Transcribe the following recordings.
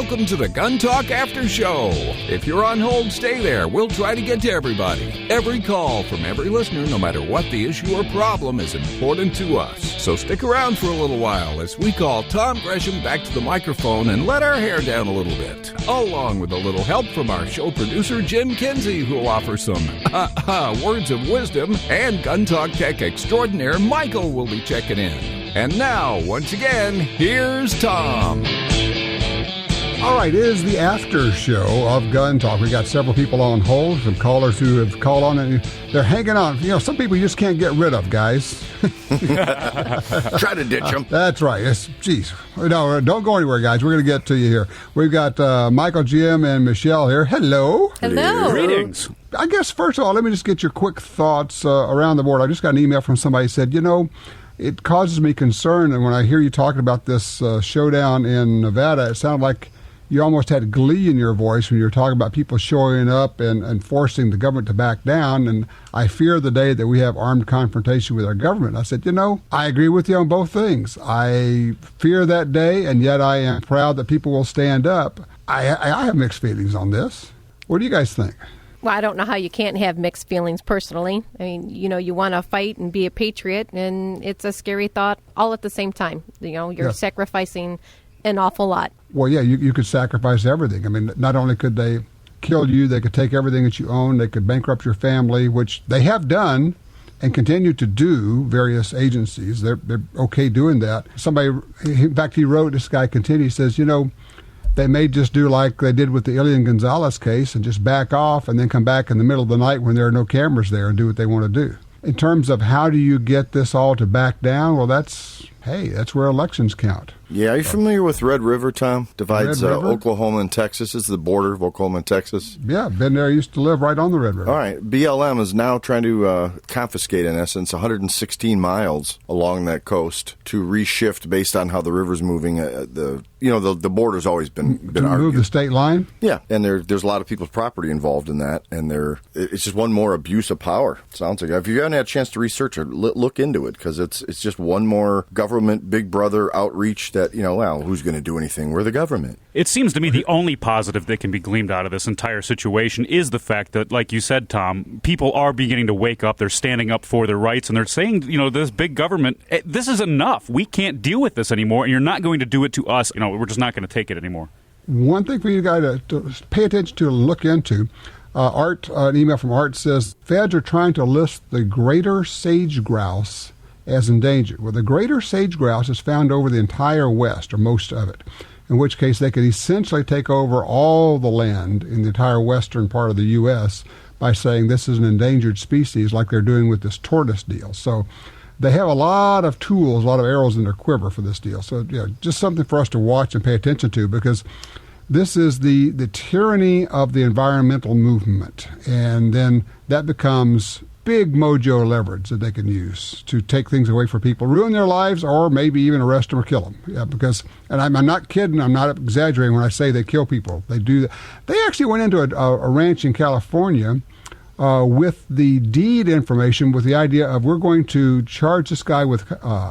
welcome to the Gun Talk After Show. If you're on hold, stay there. We'll try to get to everybody. Every call from every listener, no matter what the issue or problem, is important to us. So stick around for a little while as we call Tom Gresham back to the microphone and let our hair down a little bit. Along with a little help from our show producer, Jim Kinsey, who will offer some words of wisdom, and Gun Talk Tech extraordinaire Michael will be checking in. And now, once again, here's Tom. All right, it is the after show of Gun Talk. We got several people on hold, some callers who have called on, and they're hanging on. You know, some people you just can't get rid of, guys. Try to ditch them. That's right. Jeez. No, don't go anywhere, guys. We're going to get to you here. We've got Michael, Jim, and Michelle here. Hello. Hello. Greetings. I guess, first of all, let me just get your quick thoughts around the board. I just got an email from somebody who said, you know, it causes me concern, and when I hear you talking about this showdown in Nevada, it sounded like you almost had glee in your voice when you were talking about people showing up and forcing the government to back down, and I fear the day that we have armed confrontation with our government. I said, you know, I agree with you on both things. I fear that day, and yet I am proud that people will stand up. I have mixed feelings on this. What do you guys think? Well, I don't know how you can't have mixed feelings personally. I mean, you know, you want to fight and be a patriot, and it's a scary thought all at the same time. You know, you're sacrificing an awful lot. Well, yeah, you could sacrifice everything. I mean, not only could they kill you, they could take everything that you own, they could bankrupt your family, which they have done and continue to do, various agencies. They're okay doing that. Somebody, in fact, he wrote, this guy continued, he says, you know, they may just do like they did with the Elian Gonzalez case and just back off and then come back in the middle of the night when there are no cameras there and do what they want to do. In terms of how do you get this all to back down, well, that's where elections count. Yeah, are you familiar with Red River, Tom? Divides Oklahoma and Texas. It's the border of Oklahoma and Texas. Yeah, been there. Used to live right on the Red River. All right, BLM is now trying to confiscate, in essence, 116 miles along that coast to reshift based on how the river's moving. The border's always been to argued. Move the state line? Yeah, and there's a lot of people's property involved in that, and it's just one more abuse of power, it sounds like. If you haven't had a chance to research it, look into it, because it's just one more government big brother outreach that, you know, well, who's going to do anything? We're the government. It seems to me the only positive that can be gleaned out of this entire situation is the fact that, like you said, Tom, people are beginning to wake up. They're standing up for their rights, and they're saying, you know, this big government, this is enough. We can't deal with this anymore, and you're not going to do it to us. You know, we're just not going to take it anymore. One thing for you guys to pay attention to and look into, Art, an email from Art says, feds are trying to list the greater sage grouse as endangered. Well, the greater sage grouse is found over the entire West, or most of it, in which case they could essentially take over all the land in the entire western part of the U.S. by saying this is an endangered species, like they're doing with this tortoise deal. So they have a lot of tools, a lot of arrows in their quiver for this deal. So, you know, just something for us to watch and pay attention to, because this is the tyranny of the environmental movement. And then that becomes big mojo leverage that they can use to take things away from people, ruin their lives, or maybe even arrest them or kill them. Yeah, because, and I'm not kidding, I'm not exaggerating when I say they kill people. They do that. They actually went into a ranch in California with the deed information, with the idea of, we're going to charge this guy with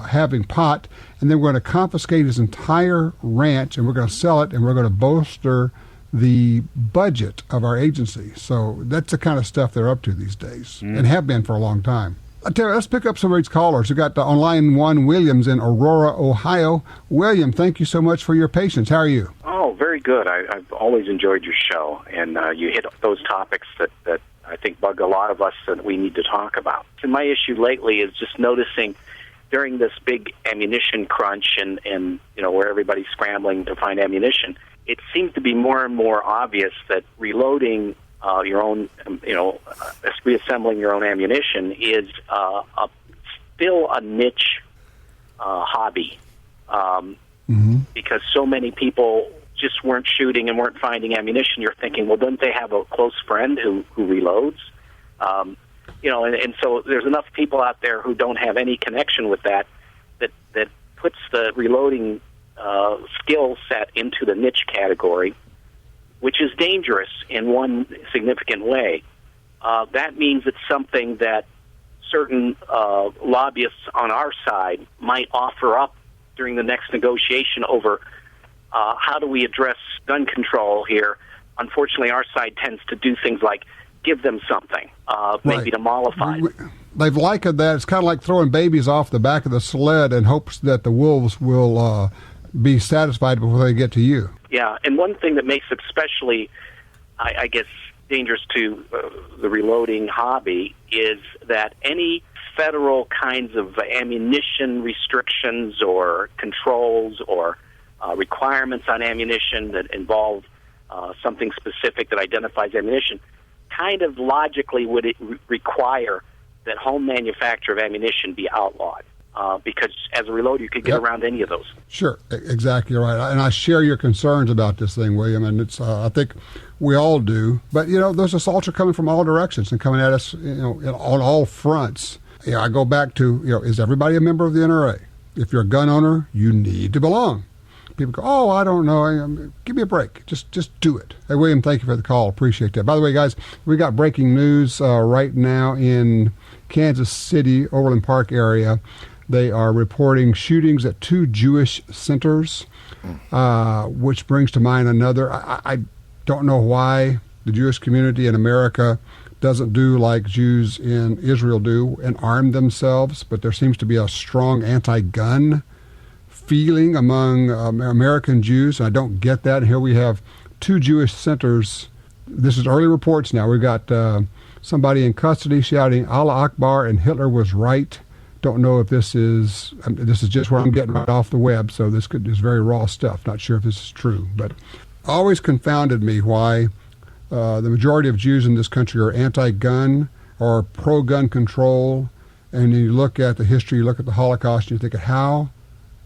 having pot, and then we're going to confiscate his entire ranch, and we're going to sell it, and we're going to bolster the budget of our agency. So that's the kind of stuff they're up to these days, and have been for a long time. I tell you, let's pick up some of these callers. We got on line one, Williams in Aurora, Ohio. William, thank you so much for your patience. How are you? Oh, very good. I've always enjoyed your show, and you hit those topics that I think bug a lot of us that we need to talk about. And my issue lately is just noticing during this big ammunition crunch and you know, where everybody's scrambling to find ammunition, it seems to be more and more obvious that reloading your own, reassembling your own ammunition is still a niche hobby, because so many people just weren't shooting and weren't finding ammunition. You're thinking, well, don't they have a close friend who reloads? And so there's enough people out there who don't have any connection with that puts the reloading skill set into the niche category, which is dangerous in one significant way. That means it's something that certain lobbyists on our side might offer up during the next negotiation over how do we address gun control here? Unfortunately, our side tends to do things like give them something, maybe to mollify them. They've likened that. It's kind of like throwing babies off the back of the sled in hopes that the wolves will be satisfied before they get to you. Yeah, and one thing that makes it especially, I guess, dangerous to the reloading hobby is that any federal kinds of ammunition restrictions or controls or requirements on ammunition that involve something specific that identifies ammunition kind of logically would require that home manufacture of ammunition be outlawed. Because as a reloader, you could get around any of those. Sure, exactly right. And I share your concerns about this thing, William, and it's I think we all do. But, those assaults are coming from all directions and coming at us, on all fronts. I go back to, is everybody a member of the NRA? If you're a gun owner, you need to belong. People go, oh, I don't know. Give me a break. Just do it. Hey, William, thank you for the call. Appreciate that. By the way, guys, we got breaking news right now in Kansas City, Overland Park area. They are reporting shootings at 2 Jewish centers, which brings to mind another. I don't know why the Jewish community in America doesn't do like Jews in Israel do and arm themselves, but there seems to be a strong anti-gun feeling among American Jews, and I don't get that. And here we have 2 Jewish centers. This is early reports now. We've got somebody in custody shouting Allah Akbar and Hitler was right. Don't know if this is just what I'm getting right off the web, so this is very raw stuff. Not sure if this is true, but always confounded me why the majority of Jews in this country are anti-gun or pro-gun control, and you look at the history, you look at the Holocaust, and you think, how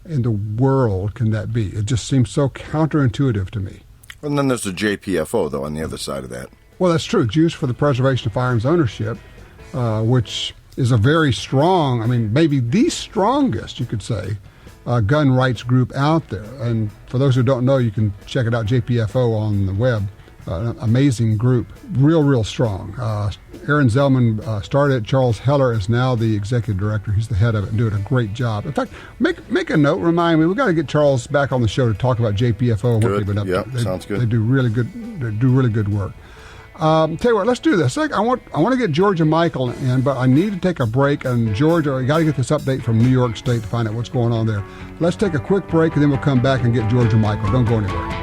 in the world can that be? It just seems so counterintuitive to me. And then there's the JPFO, though, on the other side of that. Well, that's true. Jews for the Preservation of Firearms Ownership, which is a very strong, maybe the strongest, you could say, gun rights group out there. And for those who don't know, you can check it out, JPFO on the web. An amazing group, real strong. Aaron Zellman started it. Charles Heller is now the executive director. He's the head of it and doing a great job. In fact, make a note, remind me, we've got to get Charles back on the show to talk about JPFO and what they've been up to. Sounds good. They do really good work. Tell you what, let's do this. I want to get George and Michael in, but I need to take a break. And George, I got to get this update from New York State to find out what's going on there. Let's take a quick break, and then we'll come back and get George and Michael. Don't go anywhere.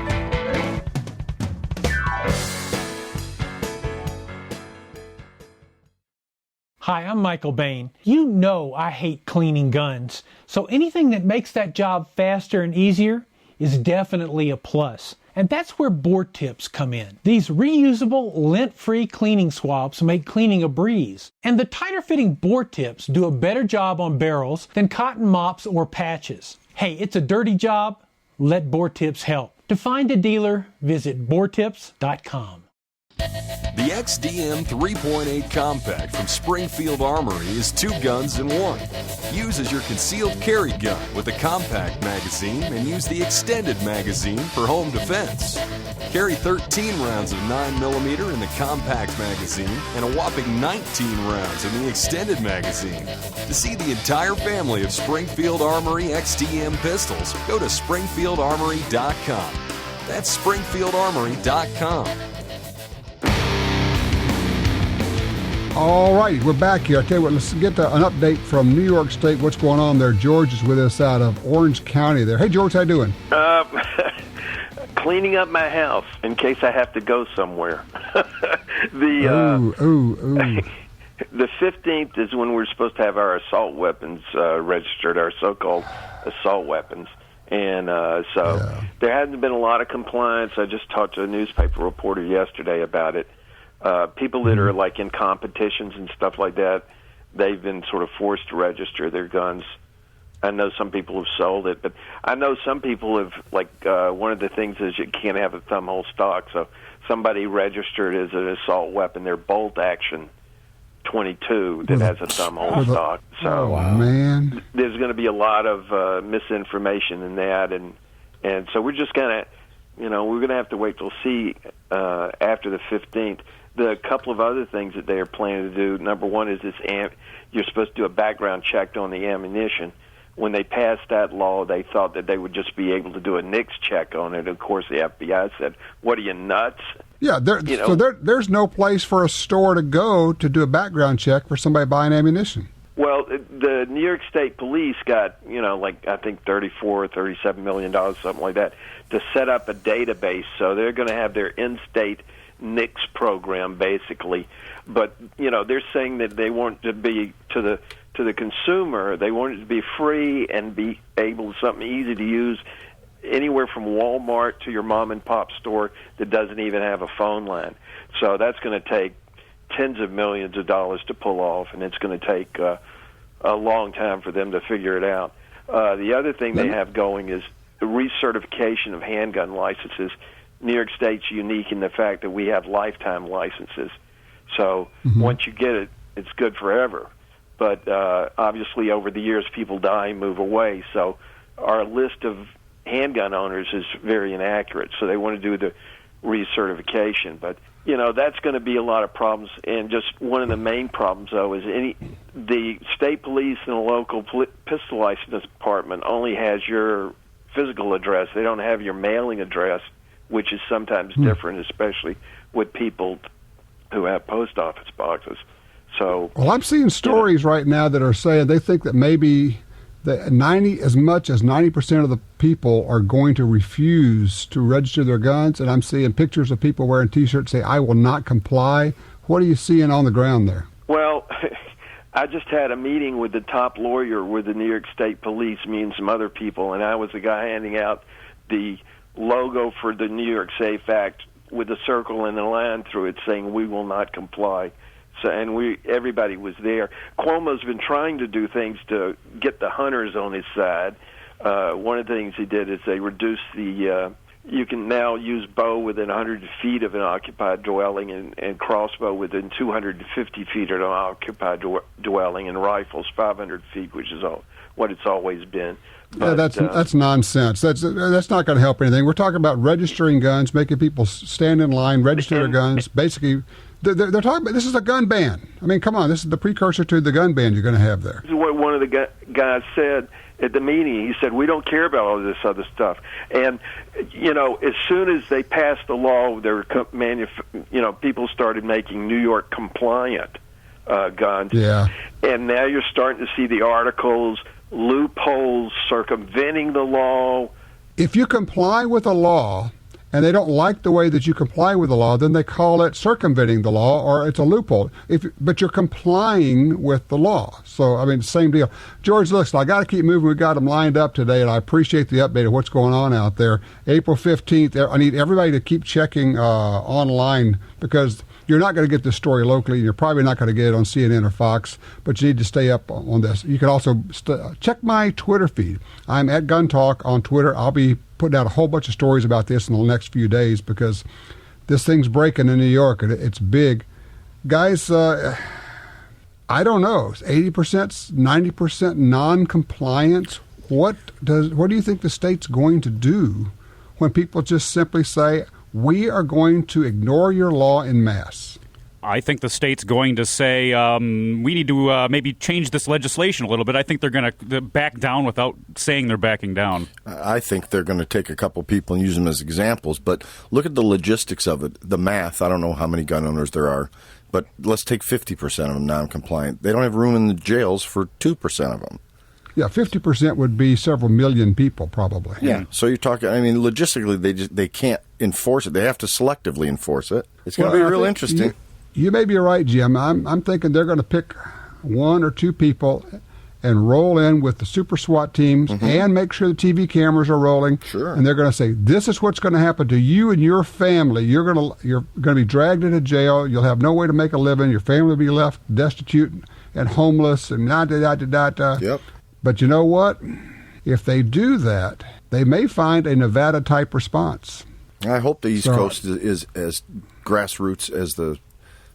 Hi, I'm Michael Bain. You know I hate cleaning guns, so anything that makes that job faster and easier is definitely a plus. And that's where board tips come in. These reusable, lint-free cleaning swabs make cleaning a breeze. And the tighter-fitting board tips do a better job on barrels than cotton mops or patches. Hey, it's a dirty job. Let board tips help. To find a dealer, visit boardtips.com. The XDM 3.8 Compact from Springfield Armory is 2 guns in 1. Use as your concealed carry gun with a compact magazine and use the extended magazine for home defense. Carry 13 rounds of 9mm in the compact magazine and a whopping 19 rounds in the extended magazine. To see the entire family of Springfield Armory XDM pistols, go to SpringfieldArmory.com. That's SpringfieldArmory.com. All right, we're back here. I tell you what, let's get an update from New York State. What's going on there? George is with us out of Orange County there. Hey, George, how you doing? Cleaning up my house in case I have to go somewhere. The 15th is when we're supposed to have our assault weapons registered, our so-called assault weapons. And there hasn't been a lot of compliance. I just talked to a newspaper reporter yesterday about it. People that are like in competitions and stuff like that, they've been sort of forced to register their guns. I know some people have sold it, but I know some people have, one of the things is you can't have a thumbhole stock. So somebody registered as an assault weapon their bolt action 22 that has a thumbhole stock. So man, there's going to be a lot of misinformation in that, and so we're just going to, we're going to have to wait till see after the 15th. The couple of other things that they are planning to do, number one is you're supposed to do a background check on the ammunition, when they passed that law, they thought that they would just be able to do a NICS check on it. Of course, the FBI said, "What are you, nuts?" Yeah, there's no place for a store to go to do a background check for somebody buying ammunition. Well, the New York State Police got, I think $34 or $37 million, something like that, to set up a database. So they're going to have their in-state NICS program, basically. But, they're saying that they want to be to the consumer. They want it to be free and be able, something easy to use, anywhere from Walmart to your mom and pop store that doesn't even have a phone line. So that's going to take tens of millions of dollars to pull off, and it's going to take a long time for them to figure it out. The other thing they have going is the recertification of handgun licenses. New York State's unique in the fact that we have lifetime licenses. So once you get it, it's good forever. But obviously over the years people die and move away. So our list of handgun owners is very inaccurate. So they want to do the recertification. But, that's going to be a lot of problems. And just one of the main problems, though, is the state police and the local pistol license department only has your physical address. They don't have your mailing address, which is sometimes different, especially with people who have post office boxes. So, well, I'm seeing stories right now that are saying they think that maybe as much as 90% of the people are going to refuse to register their guns, and I'm seeing pictures of people wearing T-shirts say, "I will not comply." What are you seeing on the ground there? Well, I just had a meeting with the top lawyer with the New York State Police, me and some other people, and I was the guy handing out the logo for the New York SAFE Act with a circle and a line through it saying, "We will not comply." So, and everybody was there. Cuomo's been trying to do things to get the hunters on his side. One of the things he did is they reduced you can now use bow within 100 feet of an occupied dwelling and crossbow within 250 feet of an occupied dwelling, and rifles 500 feet, which is what it's always been. But, that's nonsense. That's not going to help anything. We're talking about registering guns, making people stand in line, register their guns. Basically, they're talking about this is a gun ban. I mean, come on, this is the precursor to the gun ban you're going to have there. This is what one of the guys said at the meeting. He said, "We don't care about all this other stuff." And as soon as they passed the law, people started making New York compliant guns. Yeah. And now you're starting to see the articles, loopholes, circumventing the law. If you comply with a law and they don't like the way that you comply with the law, then they call it circumventing the law, or it's a loophole. But you're complying with the law. So, I mean, same deal. George, listen, I got to keep moving. We've got them lined up today, and I appreciate the update of what's going on out there. April 15th, I need everybody to keep checking online, because you're not going to get this story locally. You're probably not going to get it on CNN or Fox, but you need to stay up on this. You can also check my Twitter feed. I'm at Gun Talk on Twitter. I'll be putting out a whole bunch of stories about this in the next few days, because this thing's breaking in New York, and it's big. Guys, I don't know, 80%, 90% non-compliance. What do you think the state's going to do when people just simply say, "We are going to ignore your law en masse"? I think the state's going to say, we need to maybe change this legislation a little bit. I think they're going to back down without saying they're backing down. I think they're going to take a couple people and use them as examples. But look at the logistics of it, the math. I don't know how many gun owners there are, but let's take 50% of them non-compliant. They don't have room in the jails for 2% of them. Yeah, 50% would be several million people, probably. Yeah. So you're talking, I mean, logistically, they can't enforce it. They have to selectively enforce it. It's going to be real interesting. You may be right, Jim. I'm thinking they're going to pick one or two people and roll in with the super SWAT teams and make sure the TV cameras are rolling. Sure. And they're going to say, "This is what's going to happen to you and your family. You're going to be dragged into jail. You'll have no way to make a living. Your family will be left destitute and homeless and da-da-da-da-da-da." Yep. But you know what? If they do that, they may find a Nevada-type response. I hope the East Coast is as grassroots as the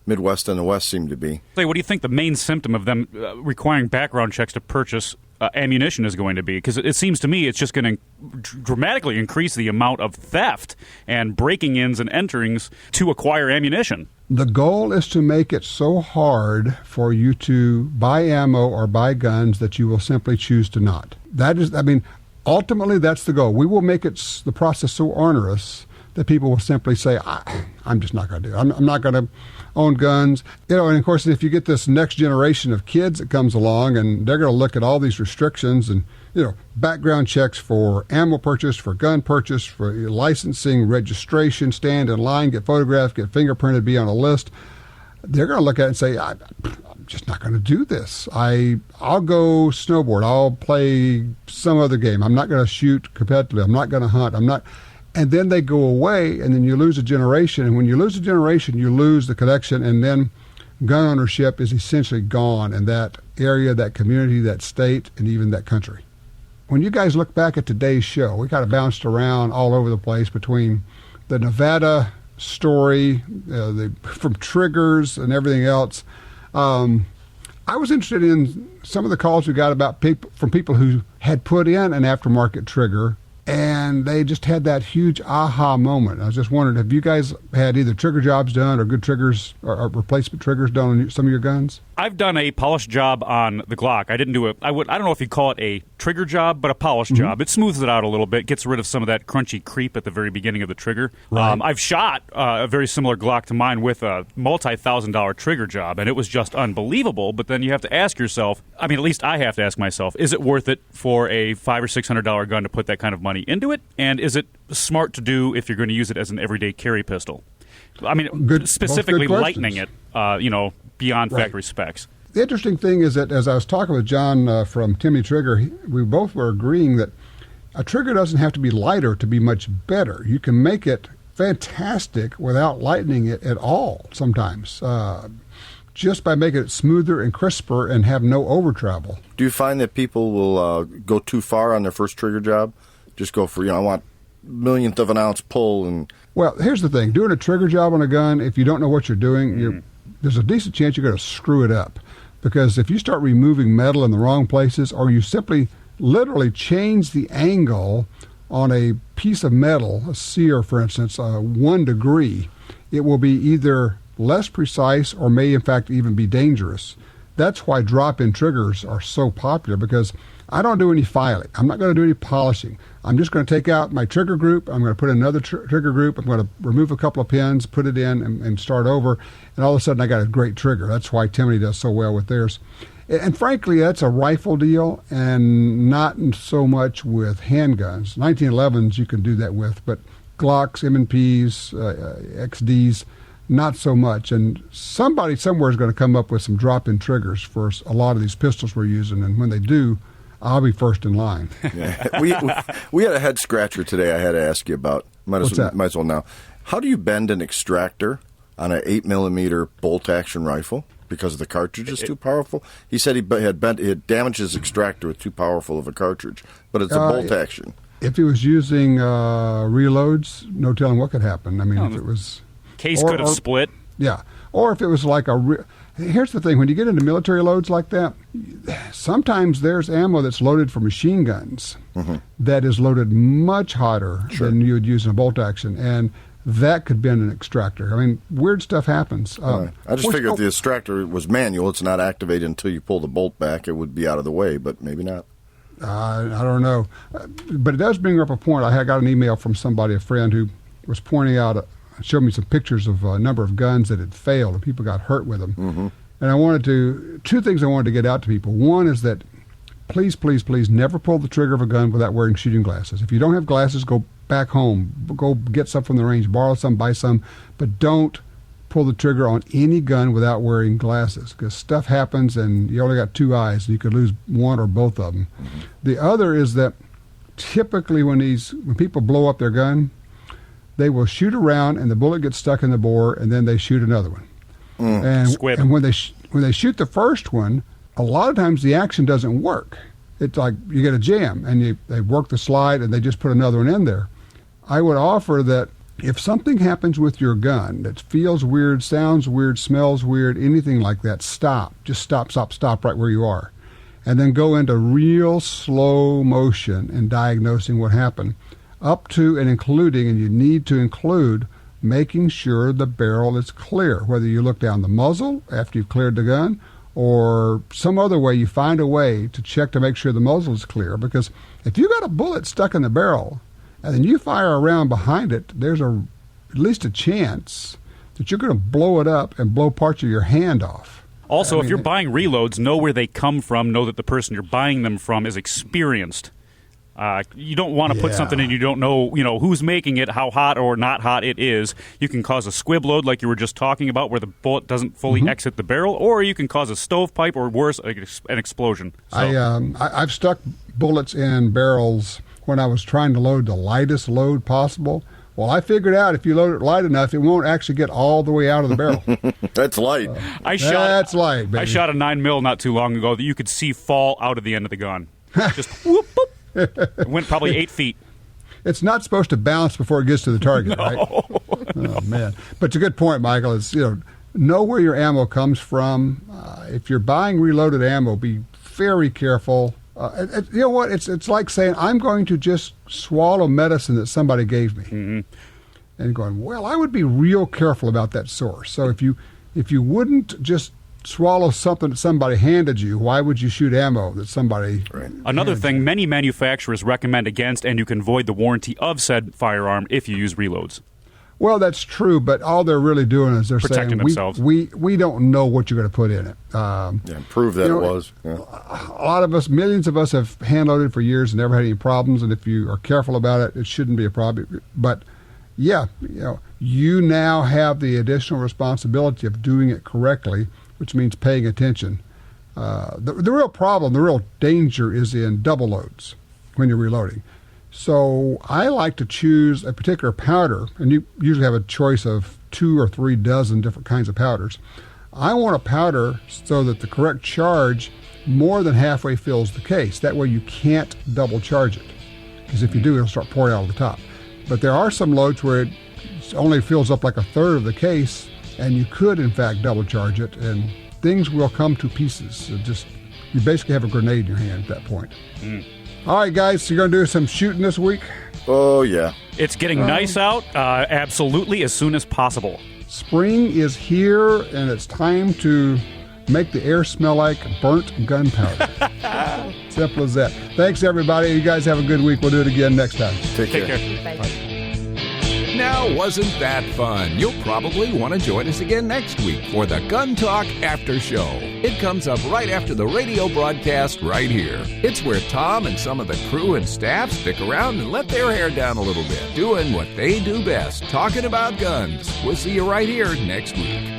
Midwest and the West seem to be. What do you think the main symptom of them requiring background checks to purchase ammunition is going to be? Because it seems to me it's just going to dramatically increase the amount of theft and breaking-ins and enterings to acquire ammunition. The goal is to make it so hard for you to buy ammo or buy guns that you will simply choose to not. That is, ultimately that's the goal. We will make the process so onerous that people will simply say, I'm just not going to do it. I'm not going to own guns. And of course, if you get this next generation of kids that comes along, and they're going to look at all these restrictions and, background checks for ammo purchase, for gun purchase, for licensing, registration, stand in line, get photographed, get fingerprinted, be on a list. They're going to look at it and say, I'm just not going to do this. I'll go snowboard. I'll play some other game. I'm not going to shoot competitively. I'm not going to hunt. And then they go away, and then you lose a generation. And when you lose a generation, you lose the connection, and then gun ownership is essentially gone in that area, that community, that state, and even that country. When you guys look back at today's show, we kind of bounced around all over the place between the Nevada story, from triggers and everything else. I was interested in some of the calls we got from people who had put in an aftermarket trigger, and they just had that huge aha moment. I was just wondering, have you guys had either trigger jobs done or good triggers or replacement triggers done on some of your guns? I've done a polished job on the Glock. I didn't do I don't know if you call it a trigger job, but a polished job. It smooths it out a little bit, gets rid of some of that crunchy creep at the very beginning of the trigger. Right. I've shot a very similar Glock to mine with a multi-$1,000 trigger job, and it was just unbelievable. But then you have to ask yourself, at least I have to ask myself, is it worth it for a $500 or $600 gun to put that kind of money into it? And is it smart to do if you're going to use it as an everyday carry pistol? Specifically lightening it, beyond factory specs. The interesting thing is that as I was talking with John from Timmy Trigger, we both were agreeing that a trigger doesn't have to be lighter to be much better. You can make it fantastic without lightening it at all sometimes, just by making it smoother and crisper and have no over travel. Do you find that people will go too far on their first trigger job? Just go for, I want millionth of an ounce pull. And well, here's the thing. Doing a trigger job on a gun, if you don't know what you're doing, there's a decent chance you're going to screw it up. Because if you start removing metal in the wrong places, or you simply literally change the angle on a piece of metal, a sear, for instance, 1 degree, it will be either less precise or may, in fact, even be dangerous. That's why drop-in triggers are so popular, because I don't do any filing. I'm not going to do any polishing. I'm just going to take out my trigger group. I'm going to put in another trigger group. I'm going to remove a couple of pins, put it in, and start over. And all of a sudden, I got a great trigger. That's why Timothy does so well with theirs. And frankly, that's a rifle deal, and not so much with handguns. 1911s you can do that with, but Glocks, M&Ps, XDs, not so much. And somebody somewhere is going to come up with some drop-in triggers for a lot of these pistols we're using. And when they do, I'll be first in line. Yeah. We had a head scratcher today I had to ask you about. Might as well now. How do you bend an extractor on an 8mm bolt-action rifle because the cartridge is too powerful? He said he had damaged his extractor with too powerful of a cartridge, but it's a bolt-action. If he was using reloads, no telling what could happen. If it was... Case could have split. Yeah. Or if it was like here's the thing. When you get into military loads like that, sometimes there's ammo that's loaded for machine guns that is loaded much hotter than you would use in a bolt action. And that could bend an extractor. Weird stuff happens. I just figured if the extractor was manual, it's not activated until you pull the bolt back. It would be out of the way, but maybe not. I don't know. But it does bring up a point. I got an email from somebody, a friend, who was pointing out showed me some pictures of a number of guns that had failed and people got hurt with them. And two things I wanted to get out to people. One is that please, please, please never pull the trigger of a gun without wearing shooting glasses. If you don't have glasses, go back home. Go get some from the range, borrow some, buy some, but don't pull the trigger on any gun without wearing glasses, because stuff happens and you only got 2 eyes and you could lose one or both of them. The other is that typically when people blow up their gun, they will shoot around and the bullet gets stuck in the bore, and then they shoot another one. And when they shoot the first one, a lot of times the action doesn't work. It's like you get a jam, and they work the slide and they just put another one in there. I would offer that if something happens with your gun that feels weird, sounds weird, smells weird, anything like that, stop. Just stop right where you are. And then go into real slow motion in diagnosing what happened, up to and including, and you need to include making sure the barrel is clear. Whether you look down the muzzle after you've cleared the gun, or some other way, you find a way to check to make sure the muzzle is clear. Because if you got a bullet stuck in the barrel and then you fire a round behind it, there's at least a chance that you're going to blow it up and blow parts of your hand off. Also, if you're buying reloads, know where they come from. Know that the person you're buying them from is experienced. You don't want to put something in you don't know, who's making it, how hot or not hot it is. You can cause a squib load like you were just talking about where the bullet doesn't fully exit the barrel, or you can cause a stovepipe or worse, an explosion. So. I've stuck bullets in barrels when I was trying to load the lightest load possible. Well, I figured out if you load it light enough, it won't actually get all the way out of the barrel. That's light. That's light, baby. I shot a 9mm not too long ago that you could see fall out of the end of the gun. Just whoop, whoop. It went probably 8 feet. It's not supposed to bounce before it gets to the target, right? Oh, man. But it's a good point, Michael. It's, know where your ammo comes from. If you're buying reloaded ammo, be very careful. You know what? It's like saying, I'm going to just swallow medicine that somebody gave me. Mm-hmm. And going, well, I would be real careful about that source. So if you wouldn't just swallow something that somebody handed you, why would you shoot ammo that somebody... Right. Another thing, many manufacturers recommend against, and you can void the warranty of said firearm if you use reloads. Well, that's true, but all they're really doing is they're protecting saying, themselves. We don't know what you're going to put in it. Prove that it was. Yeah. A lot of us, millions of us have hand-loaded for years and never had any problems, and if you are careful about it, it shouldn't be a problem. But, you now have the additional responsibility of doing it correctly, which means paying attention. The real problem, the real danger is in double loads when you're reloading. So I like to choose a particular powder, and you usually have a choice of 2 or 3 dozen different kinds of powders. I want a powder so that the correct charge more than halfway fills the case. That way you can't double charge it, because if you do, it'll start pouring out of the top. But there are some loads where it only fills up like a third of the case, and you could, in fact, double charge it, and things will come to pieces. You basically have a grenade in your hand at that point. All right, guys, so you're going to do some shooting this week? Oh, yeah. It's getting nice out, absolutely, as soon as possible. Spring is here, and it's time to make the air smell like burnt gunpowder. Simple as that. Thanks, everybody. You guys have a good week. We'll do it again next time. Take care. Bye. Now, wasn't that fun? You'll probably want to join us again next week for the Gun Talk After Show. It comes up right after the radio broadcast right here. It's where Tom and some of the crew and staff stick around and let their hair down a little bit, doing what they do best, talking about guns. We'll see you right here next week.